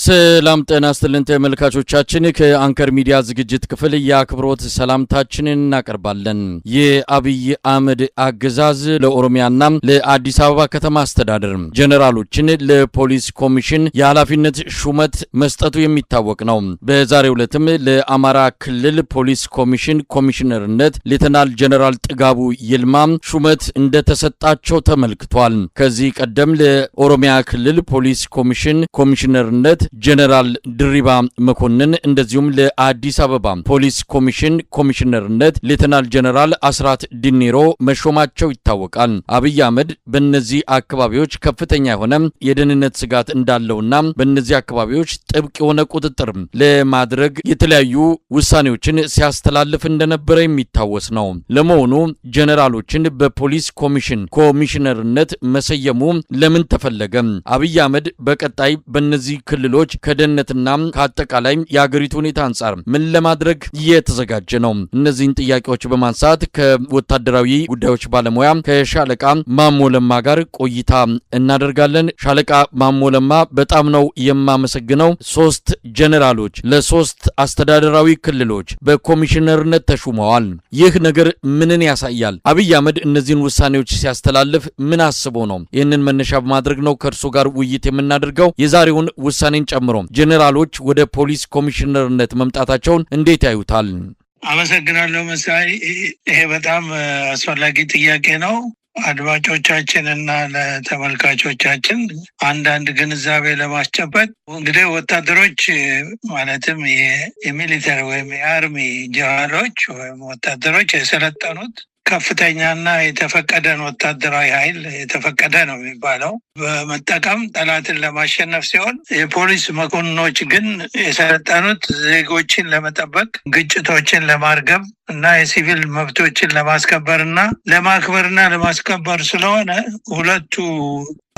ሰላም ጤና ይስጥልን ተመልካቾቻችን ከአንከር ሚዲያ ዝግጅት ክፍል የአክብሮት ሰላምታችንን እናቀርባለን። የአብይ አህመድ አገዛዝ ለኦሮሚያና ለአዲስ አበባ ከተማ አስተዳደር ጀነራሎችን ለፖሊስ ኮሚሽን የኃላፊነት ሹመት መስጠቱ የሚታወቅ ነው። በዛሬው ዕለትም ለአማራ ክልል ፖሊስ ኮሚሽን ኮሚሽነርነት ሌተናል ጀነራል ጥጋቡ ይልማ ሹመት እንደተሰጣቸው ተመልክቷል። ከዚህ ቀደም ለኦሮሚያ ክልል ፖሊስ ኮሚሽን ኮሚሽነርነት ጀነራል ድሪባ መኮንን እንደዚሁም ለአዲስ አበባ ፖሊስ ኮሚሽን ኮሚሽነርነት ሌተናል ጀነራል አስራት ዲኒሮ መሾማቸው ይታወቃል። አብይ አህመድ በእነዚህ አካባቢዎች ከፍተኛ የሆነ የደህንነት ስጋት እንዳለውና በእነዚህ አካባቢዎች ጥብቅ የሆነ ቁጥጥር ለማድረግ የተለያዩ ውሳኔዎችን ሲያስተላልፍ እንደነበረ የሚታወስ ነው። ለመሆኑ ጀነራሎችን በፖሊስ ኮሚሽን ኮሚሽነርነት መሰየሙ ለምን ተፈለገ? አብይ አህመድ በቀጣይ በእነዚህ ክልሎች ከደህንነትና ከአጠቃላይ የሀገሪቱ ሁኔታ አንጻር ምን ለማድረግ እየተዘጋጀ ነው? እነዚህን ጥያቄዎች በማንሳት ከወታደራዊ ጉዳዮች ባለሙያ ከሻለቃ ማሞ ለማ ጋር ቆይታ እናደርጋለን። ሻለቃ ማሞ ለማ በጣም ነው የማመሰግነው። 3 ጀነራሎች ለ3 አስተዳደራዊ ክልሎች በኮሚሽነርነት ተሹመዋል። ይህ ነገር ምንን ያሳያል? አብይ አህመድ እነዚህን ውሳኔዎች ሲያስተላልፍ ምን አስቦ ነው? ይህንን መነሻ በማድረግ ነው ከእርሱ ጋር ውይይት የምናደርገው። የዛሬውን ውሳኔን ጨምሮ ጀነራሎች ወደ ፖሊስ ኮሚሽነርነት መምጣታቸውን እንዴት ያዩታል? አመሰግናለሁ መሳይ። ይሄ በጣም አስፈላጊ ጥያቄ ነው። አድማጮቻችን እና ለተመልካቾቻችን አንዳንድ ግንዛቤ ለማስጨበጥ እንግዲህ ወታደሮች ማለትም የሚሊተሪ ወይም የአርሚ ጀነራሎች ወይም ወታደሮች የሰለጠኑት ከፍተኛና የተፈቀደን ወታደራዊ ኃይል የተፈቀደ ነው የሚባለው በመጠቀም ጠላትን ለማሸነፍ ሲሆን፣ የፖሊስ መኮንኖች ግን የሰለጠኑት ዜጎችን ለመጠበቅ፣ ግጭቶችን ለማርገብ እና የሲቪል መብቶችን ለማስከበር እና ለማክበርና ለማስከበር ስለሆነ ሁለቱ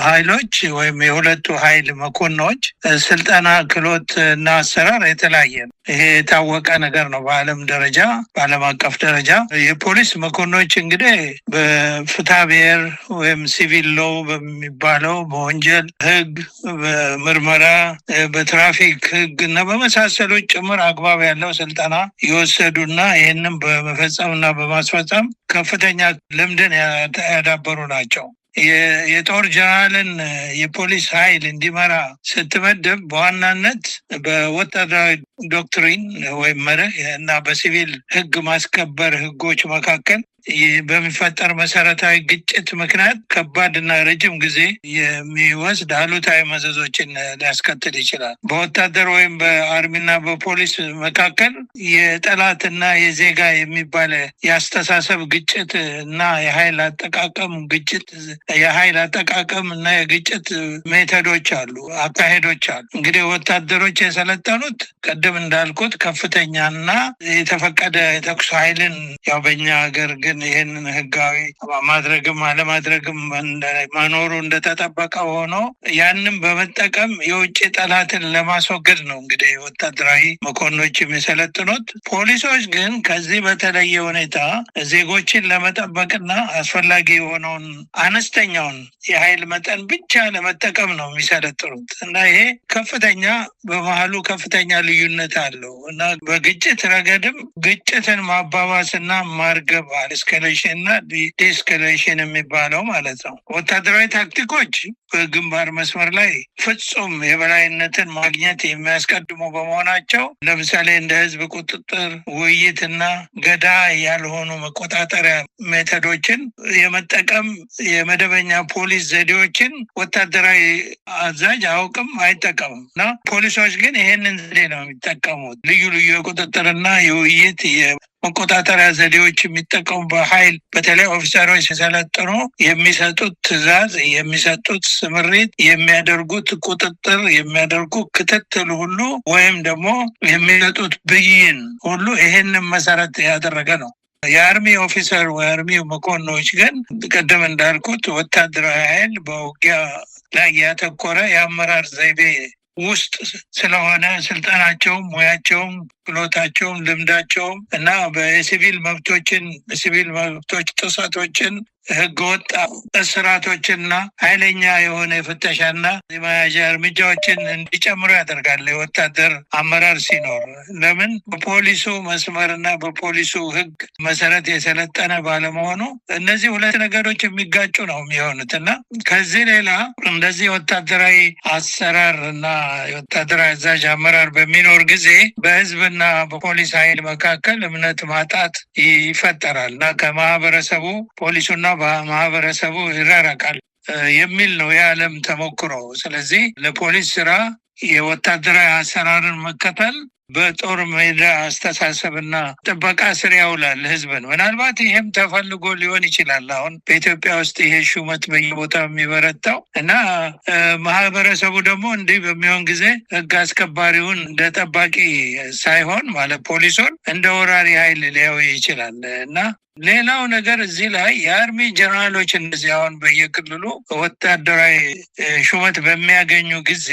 ኃይሎች ወይም የሁለቱ ኃይል መኮንኖች ስልጠና፣ ክህሎት እና አሰራር የተለያየ ነው። ይሄ የታወቀ ነገር ነው። በዓለም ደረጃ በዓለም አቀፍ ደረጃ የፖሊስ መኮንኖች እንግዲህ በፍትሐ ብሔር ወይም ሲቪል ሎው በሚባለው በወንጀል ሕግ፣ በምርመራ፣ በትራፊክ ሕግ እና በመሳሰሎች ጭምር አግባብ ያለው ስልጠና የወሰዱና ይህንም በመፈጸምና በማስፈጸም ከፍተኛ ልምድን ያዳበሩ ናቸው። የጦር ጀነራልን የፖሊስ ኃይል እንዲመራ ስትመድብ በዋናነት በወታደራዊ ዶክትሪን ወይም መርህ እና በሲቪል ሕግ ማስከበር ሕጎች መካከል በሚፈጠር መሰረታዊ ግጭት ምክንያት ከባድና ረጅም ጊዜ የሚወስድ አሉታዊ መዘዞችን ሊያስከትል ይችላል። በወታደር ወይም በአርሚና በፖሊስ መካከል የጠላትና የዜጋ የሚባል የአስተሳሰብ ግጭት እና የኃይል አጠቃቀም ግጭት የኃይል አጠቃቀም እና የግጭት ሜቶዶች አሉ፣ አካሄዶች አሉ። እንግዲህ ወታደሮች የሰለጠኑት ቅድም እንዳልኩት ከፍተኛና የተፈቀደ የተኩስ ኃይልን ያው በእኛ ሀገር ግን ይህንን ህጋዊ ማድረግም አለማድረግም መኖሩ እንደተጠበቀ ሆኖ ያንን በመጠቀም የውጭ ጠላትን ለማስወገድ ነው እንግዲህ ወታደራዊ መኮንኖች የሚሰለጥኑት። ፖሊሶች ግን ከዚህ በተለየ ሁኔታ ዜጎችን ለመጠበቅና አስፈላጊ የሆነውን አነስተኛውን የኃይል መጠን ብቻ ለመጠቀም ነው የሚሰለጥኑት እና ይሄ ከፍተኛ በመሀሉ ከፍተኛ ልዩነት አለው እና በግጭት ረገድም ግጭትን ማባባስና ማርገብ ኤስካሌሽን እና ዲኤስካሌሽን የሚባለው ማለት ነው። ወታደራዊ ታክቲኮች በግንባር መስመር ላይ ፍጹም የበላይነትን ማግኘት የሚያስቀድሙ በመሆናቸው ለምሳሌ እንደ ህዝብ ቁጥጥር፣ ውይይትና ገዳ ያልሆኑ መቆጣጠሪያ ሜቶዶችን የመጠቀም የመደበኛ ፖሊስ ዘዴዎችን ወታደራዊ አዛዥ አውቅም አይጠቀምም እና ፖሊሶች ግን ይሄንን ዘዴ ነው የሚጠቀሙት። ልዩ ልዩ የቁጥጥርና የውይይት መቆጣጠሪያ ዘዴዎች የሚጠቀሙ በኃይል በተለይ ኦፊሰሮች ሲሰለጥኑ የሚሰጡት ትዕዛዝ፣ የሚሰጡት ስምሪት፣ የሚያደርጉት ቁጥጥር፣ የሚያደርጉ ክትትል ሁሉ ወይም ደግሞ የሚሰጡት ብይን ሁሉ ይሄንን መሰረት ያደረገ ነው። የአርሚ ኦፊሰር ወይ አርሚ መኮንኖች ግን ቀደም እንዳልኩት ወታደራዊ ኃይል በውጊያ ላይ ያተኮረ የአመራር ዘይቤ ውስጥ ስለሆነ ስልጣናቸውም ሙያቸውም ክህሎታቸውም ልምዳቸውም እና በሲቪል መብቶች ጥሰቶችን ህገወጥ እስራቶችና ኃይለኛ የሆነ የፍተሻና የመያዣ እርምጃዎችን እንዲጨምሩ ያደርጋል። የወታደር አመራር ሲኖር ለምን በፖሊሱ መስመርና በፖሊሱ ህግ መሰረት የሰለጠነ ባለመሆኑ እነዚህ ሁለት ነገሮች የሚጋጩ ነው የሚሆኑት እና ከዚህ ሌላ እንደዚህ ወታደራዊ አሰራር እና የወታደራዊ አዛዥ አመራር በሚኖር ጊዜ በህዝብና በፖሊስ ኃይል መካከል እምነት ማጣት ይፈጠራል እና ከማህበረሰቡ ፖሊሱና በማህበረሰቡ ይራራቃል የሚል ነው የዓለም ተሞክሮ። ስለዚህ ለፖሊስ ስራ የወታደራዊ አሰራርን መከተል በጦር ሜዳ አስተሳሰብና ጥበቃ ስር ያውላል ህዝብን። ምናልባት ይህም ተፈልጎ ሊሆን ይችላል። አሁን በኢትዮጵያ ውስጥ ይሄ ሹመት በየቦታው የሚበረታው እና ማህበረሰቡ ደግሞ እንዲህ በሚሆን ጊዜ ህግ አስከባሪውን እንደ ጠባቂ ሳይሆን ማለት ፖሊሱን እንደ ወራሪ ኃይል ሊያው ይችላል እና ሌላው ነገር እዚህ ላይ የአርሚ ጀነራሎች እንደዚህ አሁን በየክልሉ ወታደራዊ ሹመት በሚያገኙ ጊዜ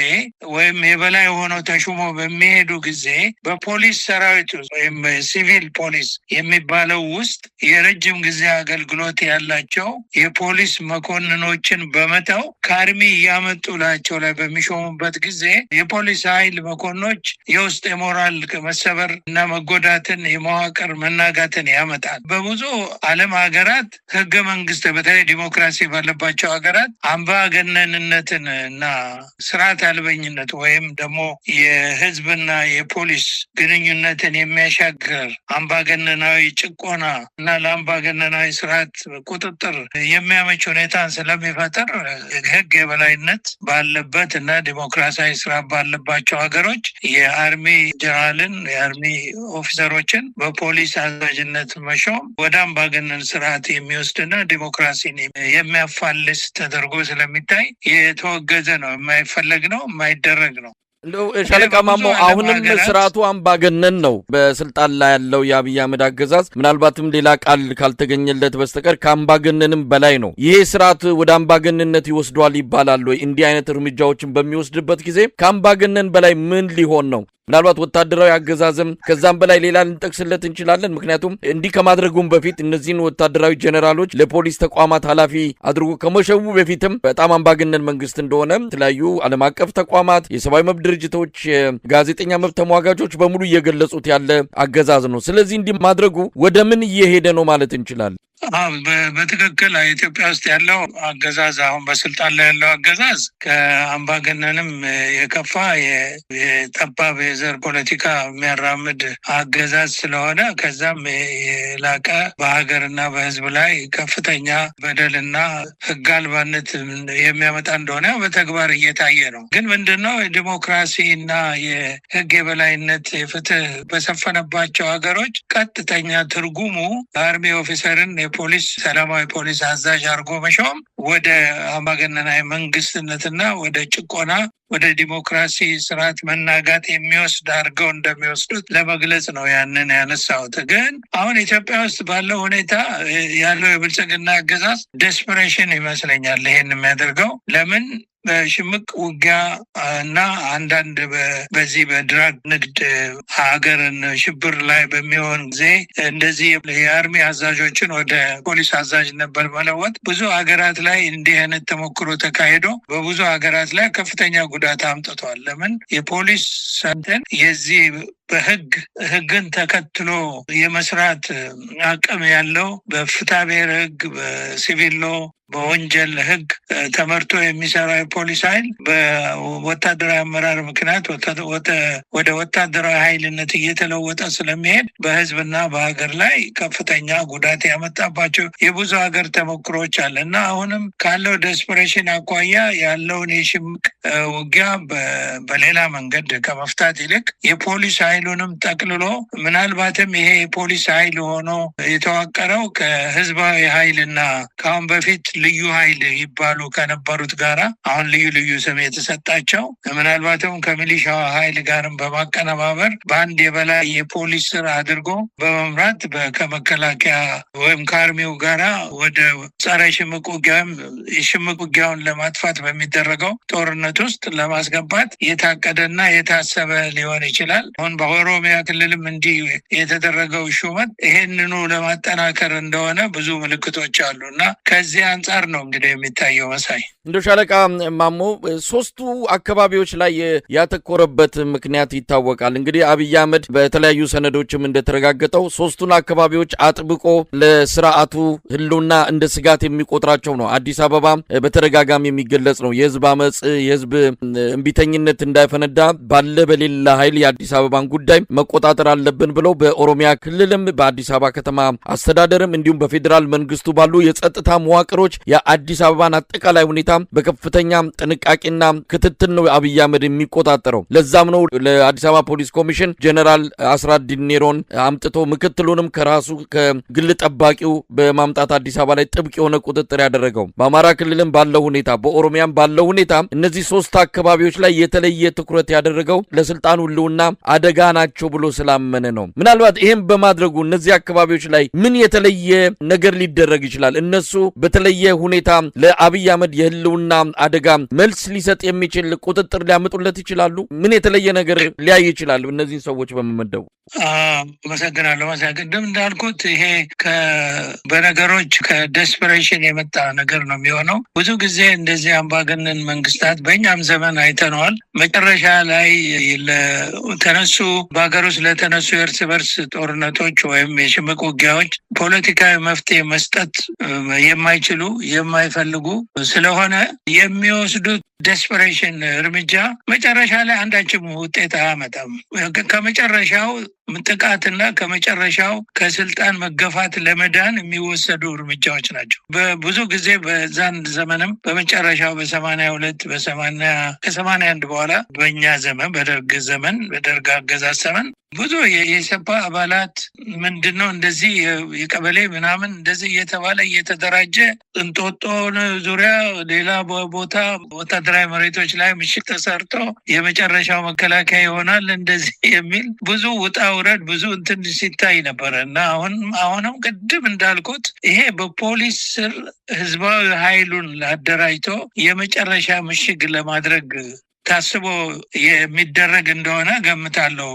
ወይም የበላይ ሆነው ተሹሞ በሚሄዱ ጊዜ በፖሊስ ሰራዊት ወይም ሲቪል ፖሊስ የሚባለው ውስጥ የረጅም ጊዜ አገልግሎት ያላቸው የፖሊስ መኮንኖችን በመተው ከአርሚ እያመጡ ላቸው ላይ በሚሾሙበት ጊዜ የፖሊስ ኃይል መኮንኖች የውስጥ የሞራል መሰበር እና መጎዳትን የመዋቅር መናጋትን ያመጣል። በብዙ ዓለም ሀገራት ህገ መንግስት በተለይ ዲሞክራሲ ባለባቸው ሀገራት አምባገነንነትን እና ስርዓት አልበኝነት ወይም ደግሞ የህዝብና የፖሊስ ግንኙነትን የሚያሻግር አምባገነናዊ ጭቆና እና ለአምባገነናዊ ስርዓት ቁጥጥር የሚያመች ሁኔታን ስለሚፈጥር ህግ የበላይነት ባለበት እና ዲሞክራሲያዊ ስርዓት ባለባቸው ሀገሮች የአርሚ ጀነራልን የአርሚ ኦፊሰሮችን በፖሊስ አዛዥነት መሾም ወደ አምባገነን ስርዓት የሚወስድና ዲሞክራሲን የሚያፋልስ ተደርጎ ስለሚታይ የተወገዘ ነው፣ የማይፈለግ ነው፣ የማይደረግ ነው። ሻለቃ ማሞ አሁንም ስርዓቱ አምባገነን ነው በስልጣን ላይ ያለው የአብይ አህመድ አገዛዝ። ምናልባትም ሌላ ቃል ካልተገኘለት በስተቀር ከአምባገነንም በላይ ነው። ይሄ ስርዓት ወደ አምባገነንነት ይወስዷል ይባላል ወይ? እንዲህ አይነት እርምጃዎችን በሚወስድበት ጊዜ ከአምባገነን በላይ ምን ሊሆን ነው? ምናልባት ወታደራዊ አገዛዝም ከዛም በላይ ሌላ ልንጠቅስለት እንችላለን። ምክንያቱም እንዲህ ከማድረጉም በፊት እነዚህን ወታደራዊ ጀኔራሎች ለፖሊስ ተቋማት ኃላፊ አድርጎ ከመሸቡ በፊትም በጣም አምባገነን መንግስት እንደሆነ የተለያዩ ዓለም አቀፍ ተቋማት፣ የሰብአዊ መብት ድርጅቶች፣ ጋዜጠኛ መብት ተሟጋቾች በሙሉ እየገለጹት ያለ አገዛዝ ነው። ስለዚህ እንዲህ ማድረጉ ወደ ምን እየሄደ ነው ማለት እንችላለን? በትክክል ኢትዮጵያ ውስጥ ያለው አገዛዝ አሁን በስልጣን ላይ ያለው አገዛዝ ከአምባገነንም የከፋ የጠባብ የዘር ፖለቲካ የሚያራምድ አገዛዝ ስለሆነ ከዛም የላቀ በሀገርና በሕዝብ ላይ ከፍተኛ በደልና ሕግ አልባነት የሚያመጣ እንደሆነ በተግባር እየታየ ነው። ግን ምንድነው የዲሞክራሲና የሕግ የበላይነት የፍትህ በሰፈነባቸው ሀገሮች ቀጥተኛ ትርጉሙ አርሚ ኦፊሰርን የፖሊስ ሰላማዊ ፖሊስ አዛዥ አድርጎ መሾም ወደ አምባገነናዊ መንግስትነትና ወደ ጭቆና ወደ ዲሞክራሲ ስርዓት መናጋት የሚወስድ አድርገው እንደሚወስዱት ለመግለጽ ነው ያንን ያነሳሁት። ግን አሁን ኢትዮጵያ ውስጥ ባለው ሁኔታ ያለው የብልጽግና አገዛዝ ዴስፐሬሽን ይመስለኛል ይሄን የሚያደርገው። ለምን በሽምቅ ውጊያ እና አንዳንድ በዚህ በድራግ ንግድ ሀገርን ሽብር ላይ በሚሆን ጊዜ እንደዚህ የአርሚ አዛዦችን ወደ ፖሊስ አዛዥ ነበር መለወጥ ብዙ ሀገራት ላይ እንዲህ አይነት ተሞክሮ ተካሂዶ በብዙ ሀገራት ላይ ከፍተኛ ጉዳት አምጥቷል። ለምን የፖሊስ ሰንተን የዚህ ህግን ተከትሎ የመስራት አቅም ያለው በፍትሐ ብሔር ህግ፣ በሲቪል ሎ፣ በወንጀል ህግ ተመርቶ የሚሰራ የፖሊስ ኃይል በወታደራዊ አመራር ምክንያት ወደ ወታደራዊ ኃይልነት እየተለወጠ ስለሚሄድ በህዝብና በሀገር ላይ ከፍተኛ ጉዳት ያመጣባቸው የብዙ ሀገር ተሞክሮች አለ እና አሁንም ካለው ዴስፐሬሽን አኳያ ያለውን የሽምቅ ውጊያ በሌላ መንገድ ከመፍታት ይልቅ የፖሊስ ኃይሉንም ጠቅልሎ ምናልባትም ይሄ የፖሊስ ኃይል ሆኖ የተዋቀረው ከህዝባዊ ኃይልና ከአሁን በፊት ልዩ ኃይል ይባሉ ከነበሩት ጋራ አሁን ልዩ ስም የተሰጣቸው ምናልባትም ከሚሊሻ ኃይል ጋርም በማቀነባበር በአንድ የበላይ የፖሊስ ስራ አድርጎ በመምራት ከመከላከያ ወይም ከአርሚው ጋራ ወደ ጸረ ሽምቅ ውጊያም የሽምቅ ውጊያውን ለማጥፋት በሚደረገው ጦርነት ውስጥ ለማስገባት የታቀደና የታሰበ ሊሆን ይችላል። አሁን በኦሮሚያ ክልልም እንዲህ የተደረገው ሹመት ይሄንኑ ለማጠናከር እንደሆነ ብዙ ምልክቶች አሉ እና ከዚህ አንጻር ነው እንግዲህ የሚታየው። መሳይ እንደው ሻለቃ ማሞ ሶስቱ አካባቢዎች ላይ ያተኮረበት ምክንያት ይታወቃል። እንግዲህ አብይ አህመድ በተለያዩ ሰነዶችም እንደተረጋገጠው ሶስቱን አካባቢዎች አጥብቆ ለስርዓቱ ህልውና እንደ ስጋት የሚቆጥራቸው ነው። አዲስ አበባ በተደጋጋሚ የሚገለጽ ነው። የህዝብ አመጽ፣ የህዝብ እምቢተኝነት እንዳይፈነዳ ባለ በሌላ ኃይል የአዲስ አበባን ጉዳይ መቆጣጠር አለብን ብለው በኦሮሚያ ክልልም በአዲስ አበባ ከተማ አስተዳደርም እንዲሁም በፌዴራል መንግስቱ ባሉ የጸጥታ መዋቅሮች የአዲስ አበባን አጠቃላይ ሁኔታ በከፍተኛ ጥንቃቄና ክትትል ነው አብይ አህመድ የሚቆጣጠረው። ለዛም ነው ለአዲስ አበባ ፖሊስ ኮሚሽን ጀነራል አስራት ዲኔሮን አምጥቶ ምክትሉንም ከራሱ ከግል ጠባቂው በማምጣት አዲስ አበባ ላይ ጥብቅ የሆነ ቁጥጥር ያደረገው። በአማራ ክልልም ባለው ሁኔታ በኦሮሚያም ባለው ሁኔታ እነዚህ ሶስት አካባቢዎች ላይ የተለየ ትኩረት ያደረገው ለስልጣኑ ህልውና አደጋ ናቸው ብሎ ስላመነ ነው። ምናልባት ይህም በማድረጉ እነዚህ አካባቢዎች ላይ ምን የተለየ ነገር ሊደረግ ይችላል? እነሱ በተለየ ሁኔታ ለአብይ አህመድ የህልውና አደጋ መልስ ሊሰጥ የሚችል ቁጥጥር ሊያመጡለት ይችላሉ? ምን የተለየ ነገር ሊያይ ይችላል እነዚህን ሰዎች በመመደቡ? አመሰግናለሁ። ቅድም እንዳልኩት ይሄ በነገሮች ከዴስፐሬሽን የመጣ ነገር ነው የሚሆነው። ብዙ ጊዜ እንደዚህ አምባገነን መንግስታት በእኛም ዘመን አይተነዋል። መጨረሻ ላይ ለተነሱ በሀገር ውስጥ ለተነሱ የእርስ በርስ ጦርነቶች ወይም የሽምቅ ውጊያዎች ፖለቲካዊ መፍትሄ መስጠት የማይችሉ የማይፈልጉ ስለሆነ የሚወስዱት ዴስፐሬሽን እርምጃ መጨረሻ ላይ አንዳችም ውጤት አያመጣም። ከመጨረሻው ጥቃትና ከመጨረሻው ከስልጣን መገፋት ለመዳን የሚወሰዱ እርምጃዎች ናቸው። በብዙ ጊዜ በዛን ዘመንም በመጨረሻው በ82 ከ81 በኋላ በእኛ ዘመን በደርግ ዘመን በደርግ አገዛዝ ዘመን ብዙ የኢሰፓ አባላት ምንድነው እንደዚህ የቀበሌ ምናምን እንደዚህ እየተባለ እየተደራጀ እንጦጦን ዙሪያ ሌላ ቦታ ወታደራዊ መሬቶች ላይ ምሽግ ተሰርቶ የመጨረሻው መከላከያ ይሆናል እንደዚህ የሚል ብዙ ውጣ ውረድ ብዙ እንትን ሲታይ ነበረ እና አሁንም ቅድም እንዳልኩት ይሄ በፖሊስ ስር ህዝባዊ ኃይሉን አደራጅቶ የመጨረሻ ምሽግ ለማድረግ ታስቦ የሚደረግ እንደሆነ ገምታለሁ።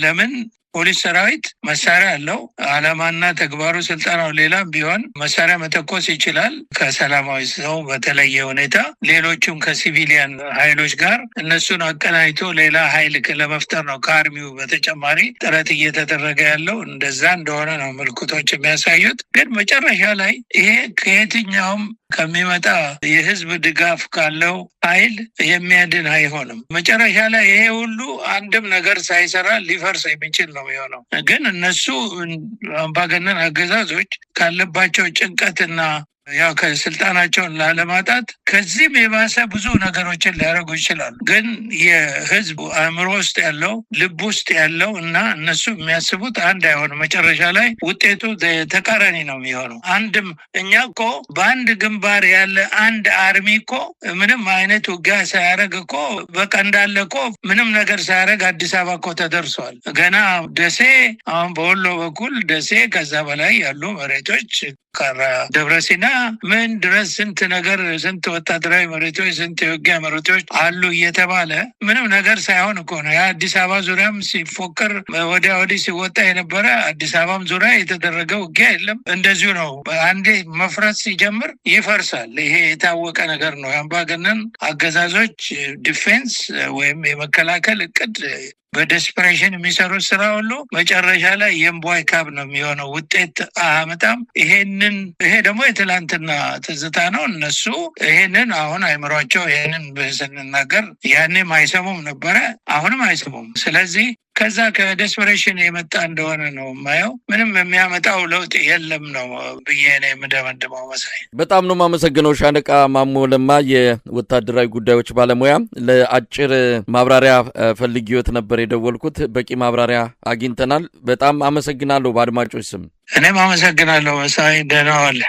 ለምን ፖሊስ ሰራዊት መሳሪያ አለው። ዓላማና ተግባሩ ስልጠናው ሌላም ቢሆን መሳሪያ መተኮስ ይችላል ከሰላማዊ ሰው በተለየ ሁኔታ። ሌሎቹም ከሲቪሊያን ኃይሎች ጋር እነሱን አቀናጅቶ ሌላ ኃይል ለመፍጠር ነው ከአርሚው በተጨማሪ ጥረት እየተደረገ ያለው። እንደዛ እንደሆነ ነው ምልክቶች የሚያሳዩት። ግን መጨረሻ ላይ ይሄ ከየትኛውም ከሚመጣ የህዝብ ድጋፍ ካለው ኃይል የሚያድን አይሆንም። መጨረሻ ላይ ይሄ ሁሉ አንድም ነገር ሳይሰራ ሊፈርስ የሚችል ነው የሚሆነው። ግን እነሱ አምባገነን አገዛዞች ካለባቸው ጭንቀትና ያው ከስልጣናቸውን ላለማጣት ከዚህም የባሰ ብዙ ነገሮችን ሊያደርጉ ይችላሉ። ግን የህዝቡ አእምሮ ውስጥ ያለው ልብ ውስጥ ያለው እና እነሱ የሚያስቡት አንድ አይሆንም። መጨረሻ ላይ ውጤቱ ተቃራኒ ነው የሚሆነው። አንድም እኛ እኮ በአንድ ግንባር ያለ አንድ አርሚ እኮ ምንም አይነት ውጊያ ሳያደርግ እኮ በቃ እንዳለ እኮ ምንም ነገር ሳያደርግ አዲስ አበባ እኮ ተደርሷል። ገና ደሴ፣ አሁን በወሎ በኩል ደሴ ከዛ በላይ ያሉ መሬቶች ካራ ደብረሲና ምን ድረስ ስንት ነገር ስንት ወታደራዊ መሬቶች ስንት የውጊያ መሬቶች አሉ እየተባለ ምንም ነገር ሳይሆን እኮ ነው። የአዲስ አበባ ዙሪያም ሲፎከር ወዲያ ወዲህ ሲወጣ የነበረ አዲስ አበባም ዙሪያ የተደረገ ውጊያ የለም። እንደዚሁ ነው። አንዴ መፍረስ ሲጀምር ይፈርሳል። ይሄ የታወቀ ነገር ነው። የአምባገነን አገዛዞች ዲፌንስ ወይም የመከላከል እቅድ በዴስፐሬሽን የሚሰሩት ስራ ሁሉ መጨረሻ ላይ የእምቧይ ካብ ነው የሚሆነው። ውጤት አያመጣም። ይሄ ደግሞ የትላንትና ትዝታ ነው። እነሱ ይሄንን አሁን አይምሯቸው ይሄንን ስንናገር ያኔም አይሰሙም ነበረ፣ አሁንም አይሰሙም። ስለዚህ ከዛ ከዴስፐሬሽን የመጣ እንደሆነ ነው የማየው። ምንም የሚያመጣው ለውጥ የለም ነው ብዬ ነው የምደመድመው። መሳይ በጣም ነው የማመሰግነው። ሻለቃ ማሞ ለማ የወታደራዊ ጉዳዮች ባለሙያ፣ ለአጭር ማብራሪያ ፈልጌዎት ነበር የደወልኩት። በቂ ማብራሪያ አግኝተናል። በጣም አመሰግናለሁ በአድማጮች ስም። እኔም አመሰግናለሁ መሳይ። ደህና ዋል።